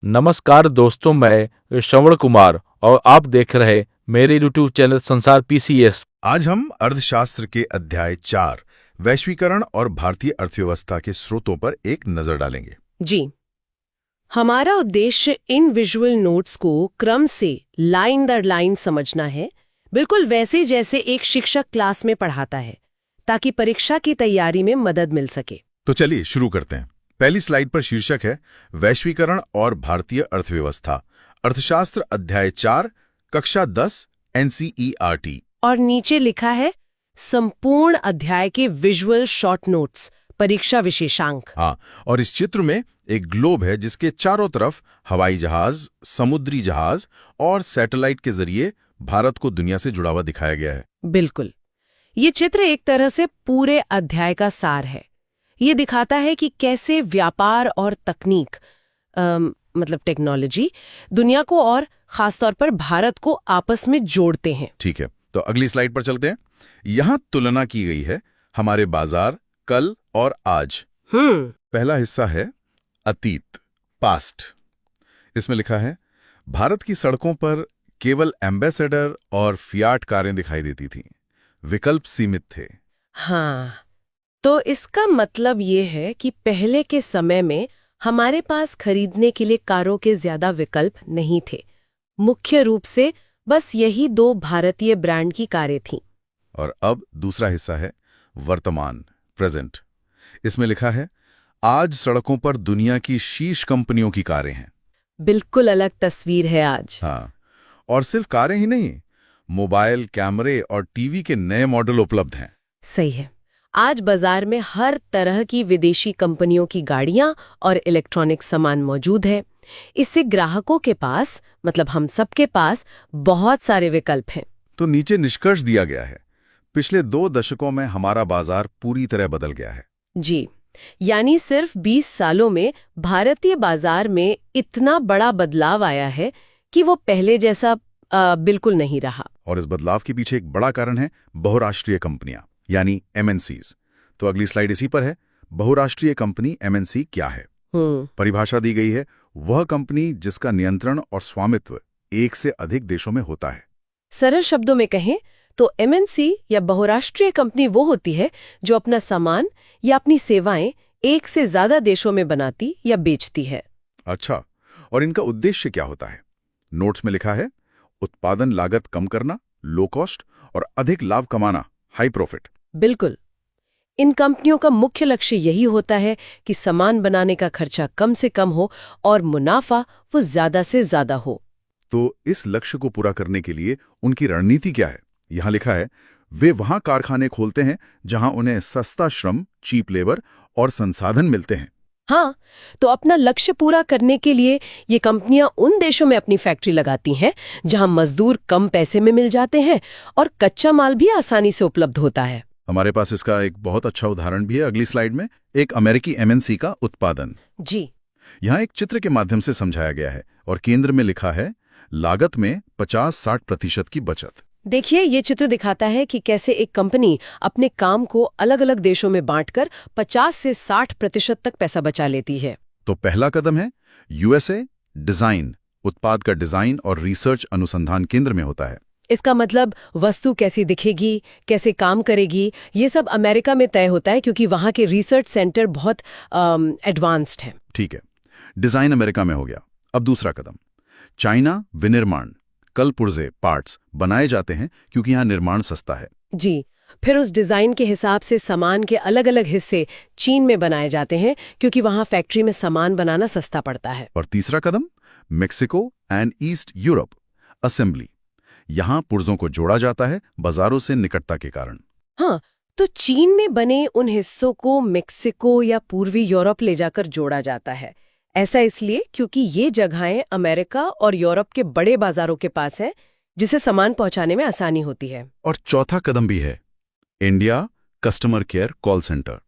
नमस्कार दोस्तों, मैं श्रवण कुमार और आप देख रहे मेरे यूट्यूब चैनल संसार पीसीएस। आज हम अर्थशास्त्र के अध्याय 4 वैश्वीकरण और भारतीय अर्थव्यवस्था के स्रोतों पर एक नजर डालेंगे। जी, हमारा उद्देश्य इन विजुअल नोट्स को क्रम से लाइन दर लाइन समझना है, बिल्कुल वैसे जैसे एक शिक्षक क्लास में पढ़ाता है, ताकि परीक्षा की तैयारी में मदद मिल सके। तो चलिए शुरू करते हैं। पहली स्लाइड पर शीर्षक है वैश्वीकरण और भारतीय अर्थव्यवस्था, अर्थशास्त्र अध्याय 4, कक्षा 10, एनसीईआरटी। और नीचे लिखा है संपूर्ण अध्याय के विजुअल शॉर्ट नोट्स, परीक्षा विशेषांक। हाँ, और इस चित्र में एक ग्लोब है जिसके चारों तरफ हवाई जहाज, समुद्री जहाज और सैटेलाइट के जरिए भारत को दुनिया से जुड़ा हुआ दिखाया गया है। बिल्कुल, ये चित्र एक तरह से पूरे अध्याय का सार है। ये दिखाता है कि कैसे व्यापार और तकनीक मतलब टेक्नोलॉजी दुनिया को और खासतौर पर भारत को आपस में जोड़ते हैं। ठीक है, तो अगली स्लाइड पर चलते हैं। यहाँ तुलना की गई है हमारे बाजार कल और आज। पहला हिस्सा है अतीत, पास्ट। इसमें लिखा है भारत की सड़कों पर केवल एम्बेसडर और फियाट कारें दिखाई देती थीं, विकल्प सीमित थे। हाँ, तो इसका मतलब ये है कि पहले के समय में हमारे पास खरीदने के लिए कारों के ज्यादा विकल्प नहीं थे। मुख्य रूप से बस यही दो भारतीय ब्रांड की कारें थीं। और अब दूसरा हिस्सा है वर्तमान, प्रेजेंट। इसमें लिखा है आज सड़कों पर दुनिया की शीर्ष कंपनियों की कारें हैं। बिल्कुल अलग तस्वीर है आज। हाँ, और सिर्फ कारें ही नहीं, मोबाइल, कैमरे और टीवी के नए मॉडल उपलब्ध हैं। सही है, आज बाजार में हर तरह की विदेशी कंपनियों की गाड़ियां और इलेक्ट्रॉनिक सामान मौजूद है। इससे ग्राहकों के पास, मतलब हम सबके पास, बहुत सारे विकल्प हैं। तो नीचे निष्कर्ष दिया गया है पिछले 2 दशकों में हमारा बाजार पूरी तरह बदल गया है। जी, यानी सिर्फ 20 सालों में भारतीय बाजार में इतना बड़ा बदलाव आया है कि वो पहले जैसा बिल्कुल नहीं रहा। और इस बदलाव के पीछे एक बड़ा कारण है बहुराष्ट्रीय कंपनियां, यानी एमएनसीज। तो अगली स्लाइड इसी पर है। बहुराष्ट्रीय कंपनी एमएनसी क्या है? परिभाषा दी गई है वह कंपनी जिसका नियंत्रण और स्वामित्व एक से अधिक देशों में होता है। सरल शब्दों में कहें तो एमएनसी या बहुराष्ट्रीय कंपनी वो होती है जो अपना सामान या अपनी सेवाएं एक से ज्यादा देशों में बनाती या बेचती है। अच्छा, और इनका उद्देश्य क्या होता है? नोट्स में लिखा है उत्पादन लागत कम करना, लो कॉस्ट, और अधिक लाभ कमाना, हाई प्रॉफिट। बिल्कुल, इन कंपनियों का मुख्य लक्ष्य यही होता है कि सामान बनाने का खर्चा कम से कम हो और मुनाफा वो ज्यादा से ज्यादा हो। तो इस लक्ष्य को पूरा करने के लिए उनकी रणनीति क्या है? यहाँ लिखा है वे वहां कारखाने खोलते हैं जहां उन्हें सस्ता श्रम, चीप लेबर और संसाधन मिलते हैं। हाँ, तो अपना लक्ष्य पूरा करने के लिए ये कंपनियां उन देशों में अपनी फैक्ट्री लगाती हैं जहां मजदूर कम पैसे में मिल जाते हैं और कच्चा माल भी आसानी से उपलब्ध होता है। हमारे पास इसका एक बहुत अच्छा उदाहरण भी है अगली स्लाइड में, एक अमेरिकी एमएनसी का उत्पादन। जी, यहाँ एक चित्र के माध्यम से समझाया गया है और केंद्र में लिखा है लागत में 50-60% की बचत। देखिए, ये चित्र दिखाता है कि कैसे एक कंपनी अपने काम को अलग अलग देशों में बांटकर 50 से 60% तक पैसा बचा लेती है। तो पहला कदम है यूएसए डिजाइन, उत्पाद का डिजाइन और रिसर्च अनुसंधान केंद्र में होता है। इसका मतलब वस्तु कैसी दिखेगी, कैसे काम करेगी, ये सब अमेरिका में तय होता है क्योंकि वहाँ के रिसर्च सेंटर बहुत एडवांस्ड हैं। ठीक है, डिजाइन अमेरिका में हो गया। अब दूसरा कदम, चाइना विनिर्माण, कल पुर्जे पार्ट्स बनाए जाते हैं क्योंकि यहाँ निर्माण सस्ता है। जी, फिर उस डिजाइन के हिसाब से सामान के अलग अलग हिस्से चीन में बनाए जाते हैं क्योंकि वहाँ फैक्ट्री में सामान बनाना सस्ता पड़ता है। और तीसरा कदम Mexico and East Europe assembly, यहाँ पुर्जों को जोड़ा जाता है बाजारों से निकटता के कारण। हाँ, तो चीन में बने उन हिस्सों को मेक्सिको या पूर्वी यूरोप ले जाकर जोड़ा जाता है। ऐसा इसलिए क्योंकि ये जगहें अमेरिका और यूरोप के बड़े बाजारों के पास हैं, जिसे सामान पहुंचाने में आसानी होती है। और चौथा कदम भी है India customer care call centre,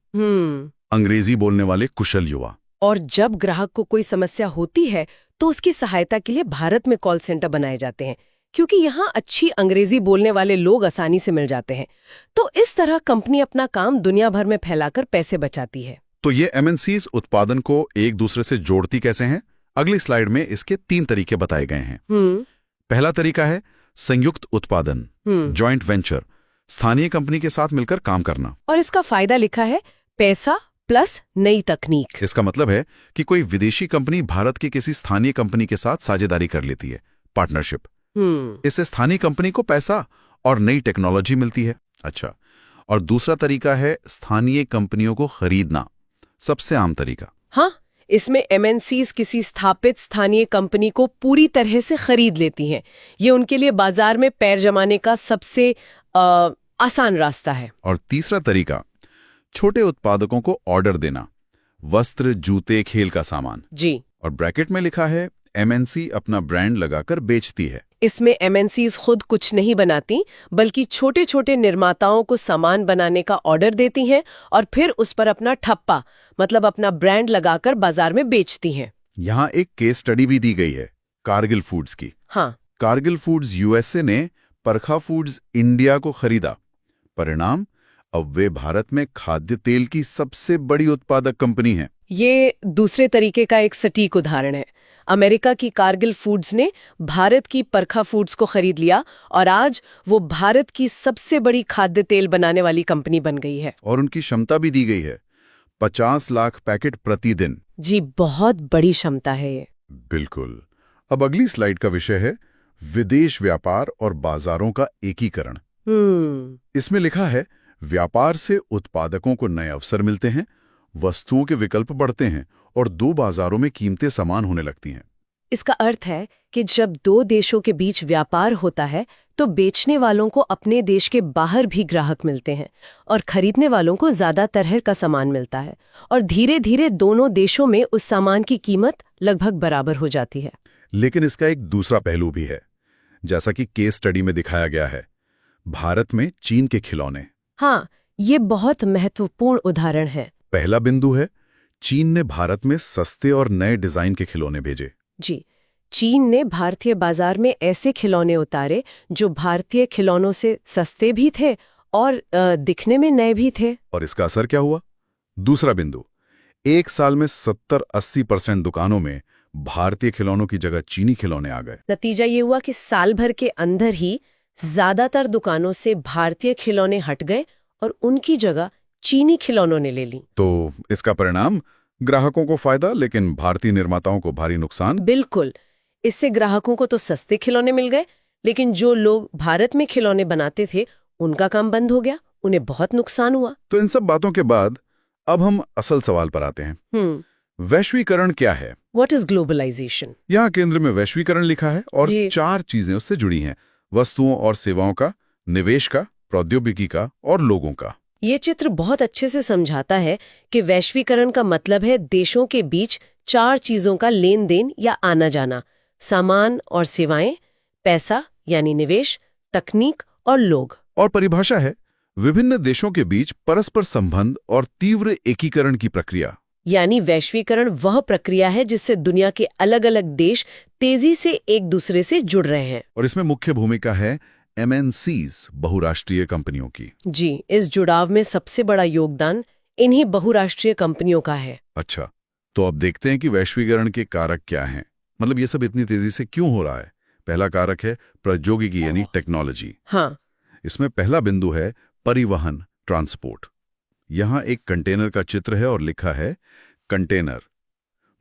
अंग्रेजी बोलने वाले कुशल युवा। और जब ग्राहक को कोई समस्या होती है तो उसकी सहायता के लिए भारत में कॉल सेंटर बनाए जाते हैं क्योंकि यहाँ अच्छी अंग्रेजी बोलने वाले लोग आसानी से मिल जाते हैं। तो इस तरह कंपनी अपना काम दुनिया भर में फैलाकर पैसे बचाती है। तो ये एमएनसीज उत्पादन को एक दूसरे से जोड़ती कैसे हैं? अगली स्लाइड में इसके 3 तरीके बताए गए हैं। हम्म पहला तरीका है संयुक्त उत्पादन, जॉइंट वेंचर, स्थानीय कंपनी के साथ मिलकर काम करना। और इसका फायदा लिखा है पैसा प्लस नई तकनीक। इसका मतलब है कि कोई विदेशी कंपनी भारत की किसी स्थानीय कंपनी के साथ साझेदारी कर लेती है, पार्टनरशिप। इससे स्थानीय कंपनी को पैसा और नई टेक्नोलॉजी मिलती है। अच्छा, और दूसरा तरीका है स्थानीय कंपनियों को खरीदना, सबसे आम तरीका। हाँ, इसमें MNCs किसी स्थापित स्थानीय कंपनी को पूरी तरह से खरीद लेती हैं। ये उनके लिए बाजार में पैर जमाने का सबसे आसान रास्ता है। और तीसरा तरीका छोटे उत्पादकों को ऑर्डर देना, वस्त्र, जूते, खेल का सामान। जी। और ब्रैकेट में लिखा है MNC अपना ब्रांड लगाकर बेचती है। इसमें MNCs खुद कुछ नहीं बनाती, बल्कि छोटे छोटे निर्माताओं को सामान बनाने का ऑर्डर देती हैं और फिर उस पर अपना ठप्पा मतलब अपना ब्रांड लगाकर बाजार में बेचती हैं। यहाँ एक केस स्टडी भी दी गई है कारगिल फूड्स की। हाँ, कारगिल फूड्स USA ने परखा फूड्स इंडिया को खरीदा। परिणाम, अब वे भारत में खाद्य तेल की सबसे बड़ी उत्पादक कंपनी है। ये दूसरे तरीके का एक सटीक उदाहरण है। अमेरिका की कारगिल फूड्स ने भारत की परखा फूड्स को खरीद लिया और आज वो भारत की सबसे बड़ी खाद्य तेल बनाने वाली कंपनी बन गई है। और उनकी क्षमता भी दी गई है 50 लाख पैकेट प्रतिदिन। जी, बहुत बड़ी क्षमता है ये। बिल्कुल। अब अगली स्लाइड का विषय है विदेश व्यापार और बाजारों का एकीकरण। इसमें लिखा है व्यापार से उत्पादकों को नए अवसर मिलते हैं, वस्तुओं के विकल्प बढ़ते हैं और 2 बाजारों में कीमतें समान होने लगती हैं। इसका अर्थ है कि जब 2 देशों के बीच व्यापार होता है तो बेचने वालों को अपने देश के बाहर भी ग्राहक मिलते हैं और खरीदने वालों को ज्यादा तरह का सामान मिलता है और धीरे धीरे दोनों देशों में उस सामान की कीमत लगभग बराबर हो जाती है। लेकिन इसका एक दूसरा पहलू भी है, जैसा कि केस स्टडी में दिखाया गया है, भारत में चीन के खिलौने। हाँ, ये बहुत महत्वपूर्ण उदाहरण है। पहला बिंदु है चीन ने भारत में सस्ते और नए डिजाइन के खिलौने भेजे। जी, चीन ने भारतीय बाजार में ऐसे खिलौने उतारे जो भारतीय खिलौनों से सस्ते भी थे और दिखने में नए भी थे। और इसका असर क्या हुआ? दूसरा बिंदु, 1 साल में 70-80% दुकानों में भारतीय खिलौनों की जगह चीनी खिलौने आ गए। नतीजा ये हुआ कि साल भर के अंदर ही ज्यादातर दुकानों से भारतीय खिलौने हट गए और उनकी जगह चीनी खिलौनों ने ले ली। तो इसका परिणाम ग्राहकों को फायदा, लेकिन भारतीय निर्माताओं को भारी नुकसान। बिल्कुल। इससे ग्राहकों को तो सस्ते खिलौने मिल गए, लेकिन जो लोग भारत में खिलौने बनाते थे उनका काम बंद हो गया, उन्हें बहुत नुकसान हुआ। तो इन सब बातों के बाद अब हम असल सवाल पर आते हैं। वैश्वीकरण क्या है? What is globalisation? यहाँ केंद्र में वैश्वीकरण लिखा है और 4 चीजें उससे जुड़ी हैं: वस्तुओं और सेवाओं का, निवेश का, प्रौद्योगिकी का और लोगों का। ये चित्र बहुत अच्छे से समझाता है कि वैश्वीकरण का मतलब है देशों के बीच 4 चीजों का लेन देन या आना जाना: सामान और सेवाएं, पैसा यानी निवेश, तकनीक और लोग। और परिभाषा है विभिन्न देशों के बीच परस्पर संबंध और तीव्र एकीकरण की प्रक्रिया। यानी वैश्वीकरण वह प्रक्रिया है जिससे दुनिया के अलग अलग देश तेजी से एक दूसरे से जुड़ रहे हैं। और इसमें मुख्य भूमिका है MNCs, बहुराष्ट्रीय कंपनियों की। जी, इस जुड़ाव में सबसे बड़ा योगदान इन्हीं बहुराष्ट्रीय कंपनियों का है। अच्छा, तो अब देखते हैं कि वैश्वीकरण के कारक क्या हैं। मतलब ये सब इतनी तेजी से क्यों हो रहा है? पहला कारक है प्रौद्योगिकी यानी टेक्नोलॉजी। हाँ, इसमें पहला बिंदु है परिवहन, ट्रांसपोर्ट। यहाँ एक कंटेनर का चित्र है और लिखा है कंटेनर।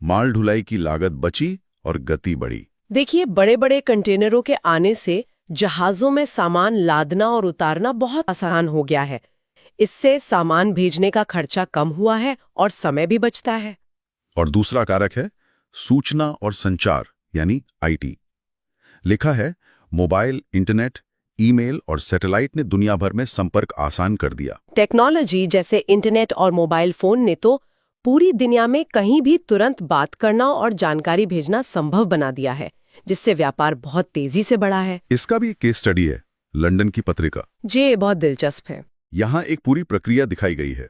माल ढुलाई की लागत बची और गति बढ़ी। देखिए, बड़े बड़े कंटेनरों के आने से जहाजों में सामान लादना और उतारना बहुत आसान हो गया है। इससे सामान भेजने का खर्चा कम हुआ है और समय भी बचता है। और दूसरा कारक है सूचना और संचार यानी IT। लिखा है मोबाइल, इंटरनेट, ईमेल और सैटेलाइट ने दुनिया भर में संपर्क आसान कर दिया। टेक्नोलॉजी जैसे इंटरनेट और मोबाइल फोन ने तो पूरी दुनिया में कहीं भी तुरंत बात करना और जानकारी भेजना संभव बना दिया है, जिससे व्यापार बहुत तेजी से बढ़ा है। इसका भी एक केस स्टडी है लंदन की पत्रिका। जी, बहुत दिलचस्प है। यहाँ एक पूरी प्रक्रिया दिखाई गई है।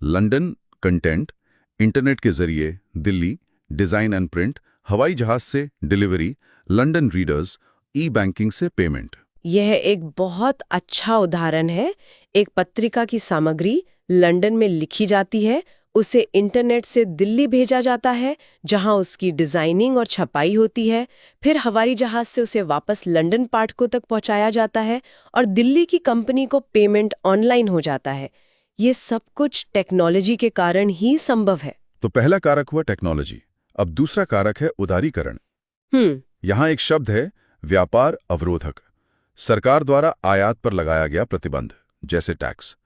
लंदन कंटेंट, इंटरनेट के जरिए दिल्ली, डिजाइन एंड प्रिंट, हवाई जहाज से डिलीवरी, लंदन रीडर्स, ई-बैंकिंग से पेमेंट। यह एक बहुत अच्छा उदाहरण है। एक पत्रिका की सामग्री लंदन में लिखी जाती है, उसे इंटरनेट से दिल्ली भेजा जाता है, जहां उसकी डिजाइनिंग और छपाई होती है। फिर हवाई जहाज से उसे वापस लंदन पाठकों तक पहुंचाया जाता है और दिल्ली की कंपनी को पेमेंट ऑनलाइन हो जाता है। ये सब कुछ टेक्नोलॉजी के कारण ही संभव है। तो पहला कारक हुआ टेक्नोलॉजी। अब दूसरा कारक है उदारीकरण। यहाँ एक शब्द है व्यापार अवरोधक। सरकार द्वारा आयात पर लगाया गया प्रतिबंध, जैसे टैक्स।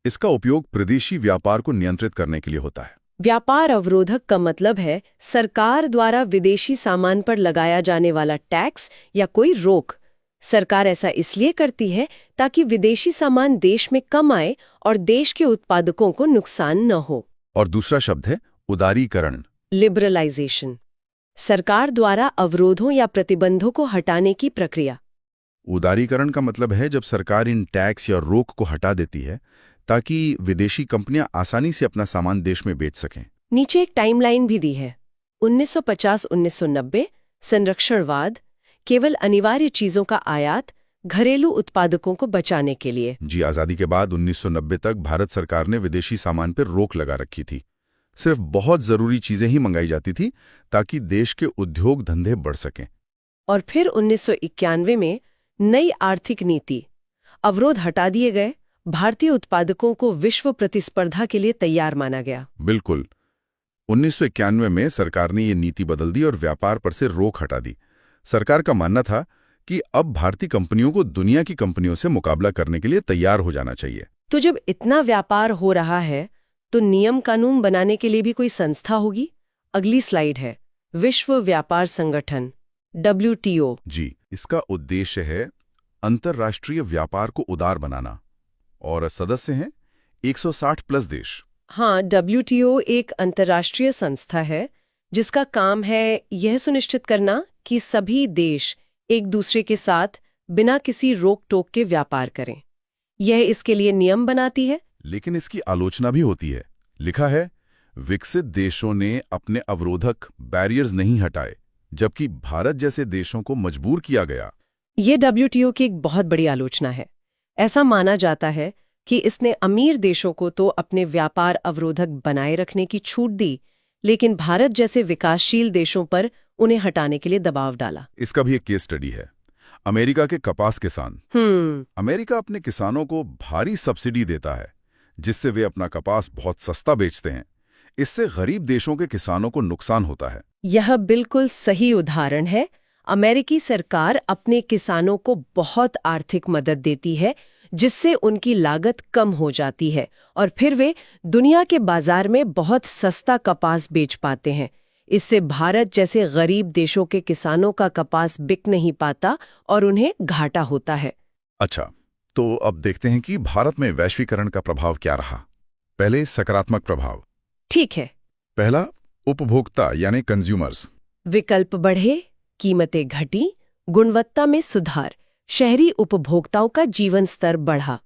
इसका उपयोग प्रदेशी व्यापार को नियंत्रित करने के लिए होता है। व्यापार अवरोधक का मतलब है सरकार द्वारा विदेशी सामान पर लगाया जाने वाला टैक्स या कोई रोक। सरकार ऐसा इसलिए करती है ताकि विदेशी सामान देश में कम आए और देश के उत्पादकों को नुकसान न हो। और दूसरा शब्द है उदारीकरण, लिबरलाइजेशन। सरकार द्वारा अवरोधों या प्रतिबंधों को हटाने की प्रक्रिया। उदारीकरण का मतलब है जब सरकार इन टैक्स या रोक को हटा देती है ताकि विदेशी कंपनियां आसानी से अपना सामान देश में बेच सकें। नीचे एक टाइमलाइन भी दी है। 1950-1990 संरक्षणवाद, केवल अनिवार्य चीजों का आयात, घरेलू उत्पादकों को बचाने के लिए। जी, आजादी के बाद 1990 तक भारत सरकार ने विदेशी सामान पर रोक लगा रखी थी। सिर्फ बहुत जरूरी चीजें ही मंगाई जाती थी ताकि देश के उद्योग धंधे बढ़ सकें। और फिर 1991 में नई आर्थिक नीति, अवरोध हटा दिए गए, भारतीय उत्पादकों को विश्व प्रतिस्पर्धा के लिए तैयार माना गया। बिल्कुल। 1991 में सरकार ने ये नीति बदल दी और व्यापार पर से रोक हटा दी। सरकार का मानना था कि अब भारतीय कंपनियों को दुनिया की कंपनियों से मुकाबला करने के लिए तैयार हो जाना चाहिए। तो जब इतना व्यापार हो रहा है तो नियम कानून बनाने के लिए भी कोई संस्था होगी। अगली स्लाइड है विश्व व्यापार संगठन, WTO। जी, इसका उद्देश्य है अंतर्राष्ट्रीय व्यापार को उदार बनाना और सदस्य हैं 160 प्लस देश। हाँ, WTO एक अंतर्राष्ट्रीय संस्था है जिसका काम है यह सुनिश्चित करना कि सभी देश एक दूसरे के साथ बिना किसी रोक टोक के व्यापार करें। यह इसके लिए नियम बनाती है। लेकिन इसकी आलोचना भी होती है। लिखा है विकसित देशों ने अपने अवरोधक बैरियर्स नहीं हटाए, जबकि भारत जैसे देशों को मजबूर किया गया। ये WTO की एक बहुत बड़ी आलोचना है। ऐसा माना जाता है कि इसने अमीर देशों को तो अपने व्यापार अवरोधक बनाए रखने की छूट दी, लेकिन भारत जैसे विकासशील देशों पर उन्हें हटाने के लिए दबाव डाला। इसका भी एक केस स्टडी है, अमेरिका के कपास किसान। अमेरिका अपने किसानों को भारी सब्सिडी देता है, जिससे वे अपना कपास बहुत सस्ता बेचते हैं। इससे गरीब देशों के किसानों को नुकसान होता है। यह बिल्कुल सही उदाहरण है। अमेरिकी सरकार अपने किसानों को बहुत आर्थिक मदद देती है, जिससे उनकी लागत कम हो जाती है और फिर वे दुनिया के बाजार में बहुत सस्ता कपास बेच पाते हैं। इससे भारत जैसे गरीब देशों के किसानों का कपास बिक नहीं पाता और उन्हें घाटा होता है। अच्छा, तो अब देखते हैं कि भारत में वैश्वीकरण का प्रभाव क्या रहा। पहले सकारात्मक प्रभाव। ठीक है। पहला, उपभोक्ता यानी कंज्यूमर्स। विकल्प बढ़े, कीमतें घटी, गुणवत्ता में सुधार, शहरी उपभोक्ताओं का जीवन स्तर बढ़ा।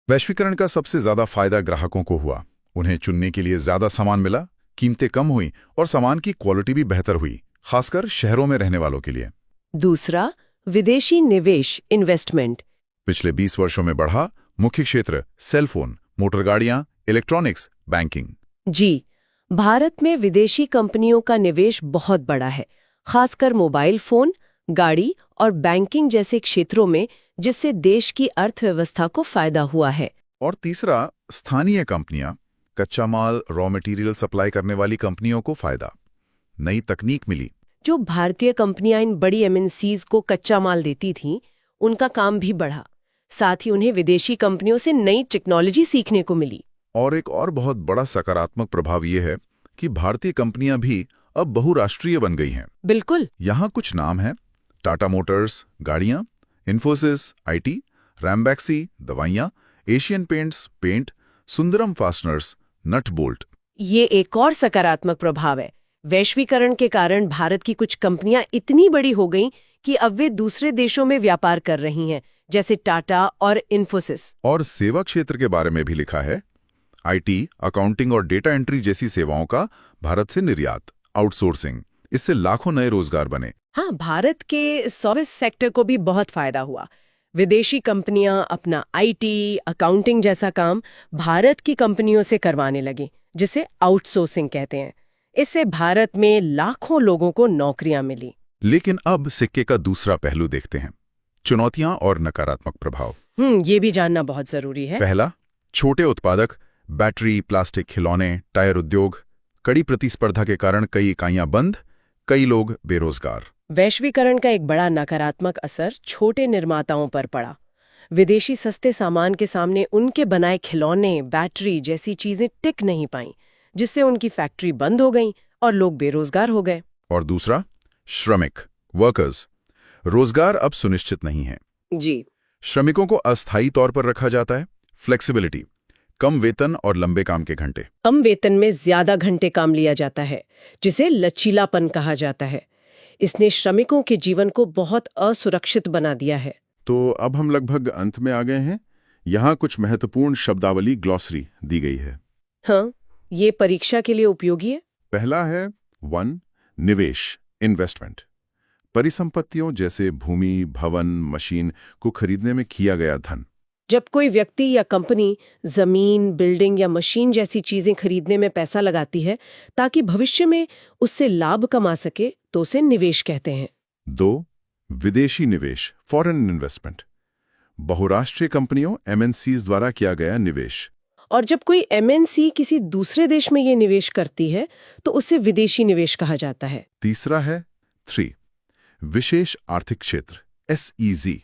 वैश्वीकरण का सबसे ज्यादा फायदा ग्राहकों को हुआ। उन्हें चुनने के लिए ज्यादा सामान मिला, कीमतें कम हुई और सामान की क्वालिटी भी बेहतर हुई, खासकर शहरों में रहने वालों के लिए। दूसरा, विदेशी निवेश, इन्वेस्टमेंट। पिछले 20 वर्षों में बढ़ा। मुख्य क्षेत्र सेलफोन, मोटर गाड़ियां, इलेक्ट्रॉनिक्स, बैंकिंग। जी, भारत में विदेशी कंपनियों का निवेश बहुत बड़ा है, खासकर मोबाइल फोन, गाड़ी और बैंकिंग जैसे क्षेत्रों में, जिससे देश की अर्थव्यवस्था को फायदा हुआ है। और तीसरा, स्थानीय कंपनियां, कच्चा माल, रॉ मटेरियल सप्लाई करने वाली कंपनियों को फायदा। नई तकनीक मिली। जो भारतीय कंपनियां इन बड़ी MNCs को कच्चा माल देती थीं, उनका काम भी बढ़ा। साथ ही उन्हें विदेशी कंपनियों से नई टेक्नोलॉजी सीखने को मिली। और एक और बहुत बड़ा सकारात्मक प्रभाव यह है कि भारतीय कंपनियां भी अब बहुराष्ट्रीय बन गई हैं। बिल्कुल। यहाँ कुछ नाम हैं: टाटा मोटर्स गाड़ियां, इन्फोसिस IT, रैम्बैक्सी दवाइयां, Asian Paints paint, Sundaram Fasteners, nut bolt. ये एक और सकारात्मक प्रभाव है। वैश्वीकरण के कारण भारत की कुछ कंपनियां इतनी बड़ी हो गईं कि अब वे दूसरे देशों में व्यापार कर रही हैं, जैसे टाटा और इन्फोसिस। और सेवा क्षेत्र के बारे में भी लिखा है। IT, अकाउंटिंग और डेटा एंट्री जैसी सेवाओं का भारत से निर्यात, आउटसोर्सिंग, इससे लाखों नए रोजगार बने। हाँ, भारत के सर्विस सेक्टर को भी बहुत फायदा हुआ। विदेशी कंपनियां अपना आईटी, अकाउंटिंग जैसा काम भारत की कंपनियों से करवाने लगी, जिसे आउटसोर्सिंग कहते हैं। इससे भारत में लाखों लोगों को नौकरियां मिली। लेकिन अब सिक्के का दूसरा पहलू देखते हैं, चुनौतियां और नकारात्मक प्रभाव। ये भी जानना बहुत जरूरी है। पहला, छोटे उत्पादक, बैटरी, प्लास्टिक खिलौने, टायर उद्योग, कड़ी प्रतिस्पर्धा के कारण कई इकाइयां बंद, कई लोग बेरोजगार। वैश्वीकरण का एक बड़ा नकारात्मक असर छोटे निर्माताओं पर पड़ा। विदेशी सस्ते सामान के सामने उनके बनाए खिलौने, बैटरी जैसी चीजें टिक नहीं पाईं, जिससे उनकी फैक्ट्री बंद हो गई और लोग बेरोजगार हो गए। और दूसरा, श्रमिक, वर्कर्स, रोजगार अब सुनिश्चित नहीं है। जी, श्रमिकों को अस्थायी तौर पर रखा जाता है। फ्लेक्सिबिलिटी, कम वेतन और लंबे काम के घंटे। कम वेतन में ज्यादा घंटे काम लिया जाता है, जिसे लचीलापन कहा जाता है। इसने श्रमिकों के जीवन को बहुत असुरक्षित बना दिया है। तो अब हम लगभग अंत में आ गए हैं। यहाँ कुछ महत्वपूर्ण शब्दावली ग्लॉसरी दी गई है। हाँ, ये परीक्षा के लिए उपयोगी है। पहला है 1, निवेश, इन्वेस्टमेंट। परिसंपत्तियों जैसे भूमि, भवन, मशीन को खरीदने में किया गया धन। जब कोई व्यक्ति या कंपनी जमीन, बिल्डिंग या मशीन जैसी चीजें खरीदने में पैसा लगाती है ताकि भविष्य में उससे लाभ कमा सके, तो उसे निवेश कहते हैं। 2, विदेशी निवेश, फॉरेन इन्वेस्टमेंट। बहुराष्ट्रीय कंपनियों MNCs द्वारा किया गया निवेश। और जब कोई MNC किसी दूसरे देश में ये निवेश करती है तो उसे विदेशी निवेश कहा जाता है। तीसरा है 3, विशेष आर्थिक क्षेत्र, SEZ।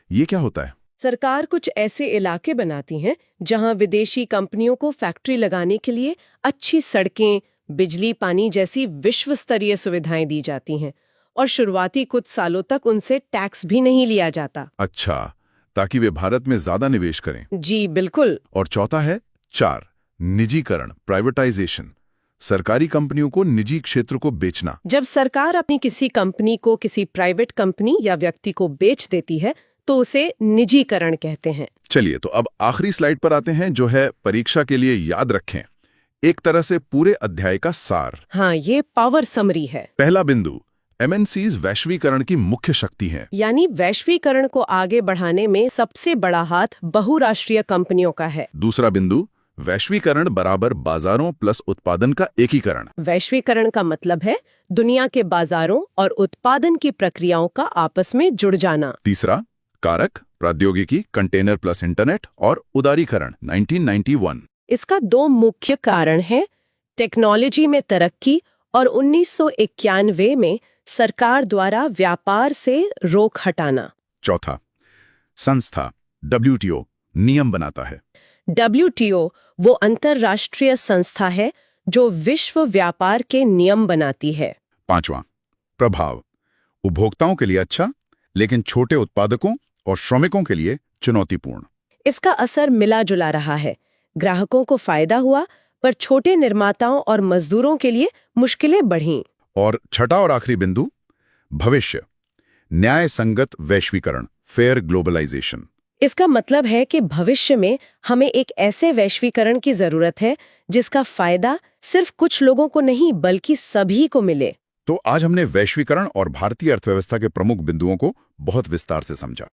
ये क्या होता है? सरकार कुछ ऐसे इलाके बनाती हैं जहां विदेशी कंपनियों को फैक्ट्री लगाने के लिए अच्छी सड़कें, बिजली, पानी जैसी विश्व स्तरीय सुविधाएं दी जाती हैं और शुरुआती कुछ सालों तक उनसे टैक्स भी नहीं लिया जाता। अच्छा, ताकि वे भारत में ज्यादा निवेश करें। जी बिल्कुल। और चौथा है 4, निजीकरण, प्राइवेटाइजेशन। सरकारी कंपनियों को निजी क्षेत्र को बेचना। जब सरकार अपनी किसी कंपनी को किसी प्राइवेट कंपनी या व्यक्ति को बेच देती है तो उसे निजीकरण कहते हैं। चलिए, तो अब आखिरी स्लाइड पर आते हैं, जो है परीक्षा के लिए याद रखें, एक तरह से पूरे अध्याय का सार। हाँ, ये पावर समरी है। पहला बिंदु, MNCs वैश्वीकरण की मुख्य शक्ति हैं। यानी वैश्वीकरण को आगे बढ़ाने में सबसे बड़ा हाथ बहुराष्ट्रीय कंपनियों का है। दूसरा बिंदु, वैश्वीकरण बराबर बाजारों प्लस उत्पादन का एकीकरण। वैश्वीकरण का मतलब है दुनिया के बाजारों और उत्पादन की प्रक्रियाओं का आपस में जुड़ जाना। तीसरा, कारक, प्रौद्योगिकी, कंटेनर प्लस इंटरनेट और उदारीकरण, 1991। इसका 2 मुख्य कारण हैं, टेक्नोलॉजी में तरक्की और 1991 में सरकार द्वारा व्यापार से रोक हटाना। चौथा, संस्था, WTO नियम बनाता है। WTO वो अंतर्राष्ट्रीय संस्था है जो विश्व व्यापार के नियम बनाती है। पांचवा, प्रभाव, उपभोक्ताओं के लिए अच्छा, लेकिन छोटे उत्पादकों और श्रमिकों के लिए चुनौतीपूर्ण। इसका असर मिला जुला रहा है। ग्राहकों को फायदा हुआ, पर छोटे निर्माताओं और मजदूरों के लिए मुश्किलें बढ़ीं। और छठा और आखिरी बिंदु, भविष्य, न्याय संगत वैश्वीकरण, फेयर ग्लोबलाइजेशन। इसका मतलब है कि भविष्य में हमें एक ऐसे वैश्वीकरण की जरूरत है जिसका फायदा सिर्फ कुछ लोगों को नहीं बल्कि सभी को मिले। तो आज हमने वैश्वीकरण और भारतीय अर्थव्यवस्था के प्रमुख बिंदुओं को बहुत विस्तार से समझा।